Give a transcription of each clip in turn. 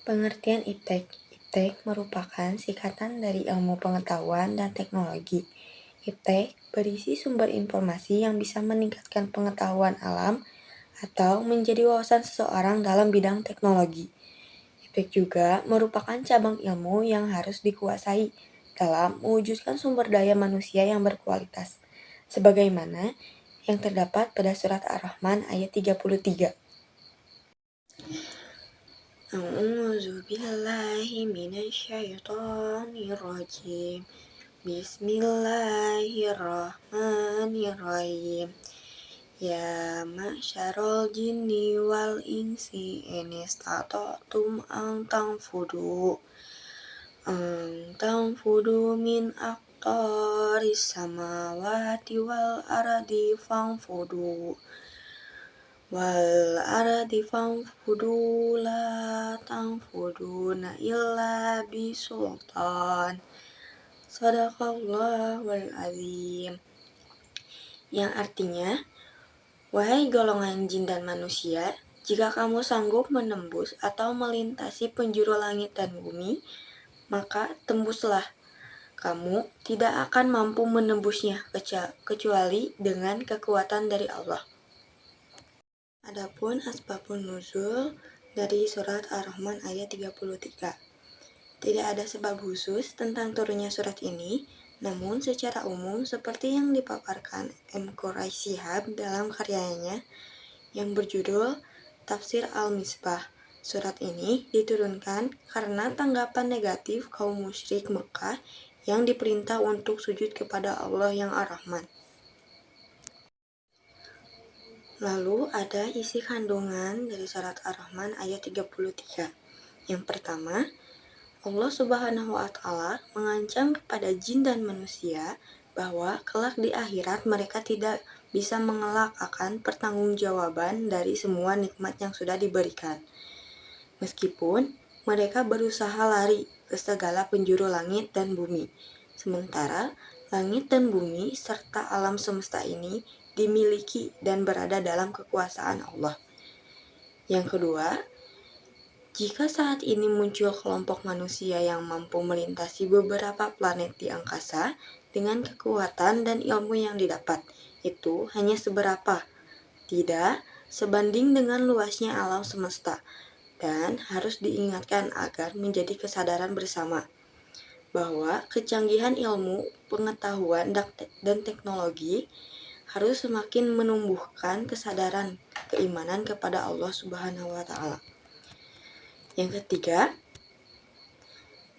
Pengertian iptek. Iptek merupakan singkatan dari ilmu pengetahuan dan teknologi. Iptek berisi sumber informasi yang bisa meningkatkan pengetahuan alam atau menjadi wawasan seseorang dalam bidang teknologi. Iptek juga merupakan cabang ilmu yang harus dikuasai dalam mewujudkan sumber daya manusia yang berkualitas, sebagaimana yang terdapat pada surat Ar-Rahman ayat 33. A'udzu billahi minasyaitonir rajim. Bismillahirrahmanirrahim. Ya ma'syarol jinni wal insi in istata'tum an tanfudu min aqtaris samawati wal ardi fanfudu la tanfuduna illa bisultan. Shadaqallahul azim. Yang artinya, wahai golongan jin dan manusia, jika kamu sanggup menembus atau melintasi penjuru langit dan bumi, maka tembuslah. Kamu tidak akan mampu menembusnya kecuali dengan kekuatan dari Allah. Adapun asbabun nuzul dari surat Ar-Rahman ayat 33. Tidak ada sebab khusus tentang turunnya surat ini, namun secara umum seperti yang dipaparkan M. Quraish Shihab dalam karyanya yang berjudul Tafsir Al-Misbah. Surat ini diturunkan karena tanggapan negatif kaum musyrik Mekah yang diperintah untuk sujud kepada Allah yang Ar-Rahman. Lalu ada isi kandungan dari surat Ar-Rahman ayat 33. Yang pertama, Allah Subhanahu wa Ta'ala mengancam kepada jin dan manusia bahwa kelak di akhirat mereka tidak bisa mengelak akan pertanggungjawaban dari semua nikmat yang sudah diberikan. Meskipun mereka berusaha lari ke segala penjuru langit dan bumi, sementara langit dan bumi serta alam semesta ini dimiliki dan berada dalam kekuasaan Allah. Yang kedua, jika saat ini muncul kelompok manusia yang mampu melintasi beberapa planet di angkasa dengan kekuatan dan ilmu yang didapat, itu hanya seberapa, tidak sebanding dengan luasnya alam semesta, dan harus diingatkan agar menjadi kesadaran bersama bahwa kecanggihan ilmu, pengetahuan, dan teknologi harus semakin menumbuhkan kesadaran keimanan kepada Allah Subhanahu wa Ta'ala. Yang ketiga,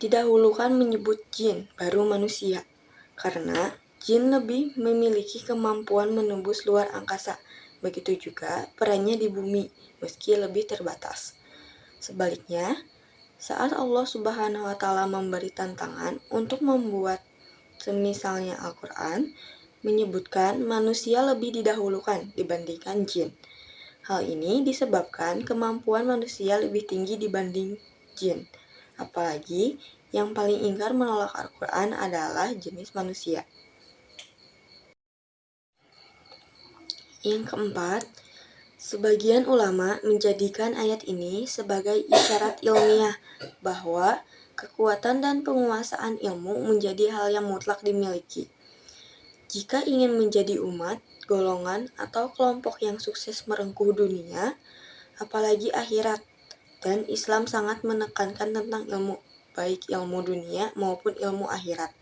didahulukan menyebut jin baru manusia, karena jin lebih memiliki kemampuan menembus luar angkasa, begitu juga perannya di bumi, meski lebih terbatas. Sebaliknya, saat Allah Subhanahu wa Ta'ala memberi tantangan untuk membuat semisalnya Al-Quran, menyebutkan manusia lebih didahulukan dibandingkan jin. Hal ini disebabkan kemampuan manusia lebih tinggi dibanding jin. Apalagi yang paling ingkar menolak Al-Quran adalah jenis manusia. Yang keempat, sebagian ulama menjadikan ayat ini sebagai isyarat ilmiah bahwa kekuatan dan penguasaan ilmu menjadi hal yang mutlak dimiliki. Jika ingin menjadi umat, golongan, atau kelompok yang sukses merengkuh dunia, apalagi akhirat, dan Islam sangat menekankan tentang ilmu, baik ilmu dunia maupun ilmu akhirat.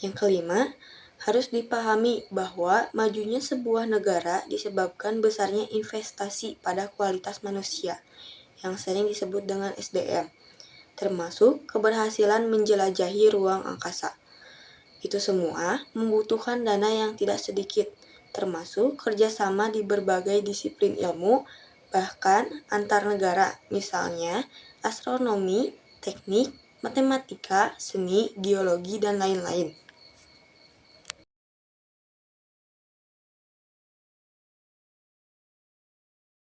Yang kelima, harus dipahami bahwa majunya sebuah negara disebabkan besarnya investasi pada kualitas manusia, yang sering disebut dengan SDM, termasuk keberhasilan menjelajahi ruang angkasa. Itu semua membutuhkan dana yang tidak sedikit, termasuk kerjasama di berbagai disiplin ilmu, bahkan antar negara, misalnya astronomi, teknik, matematika, seni, geologi, dan lain-lain.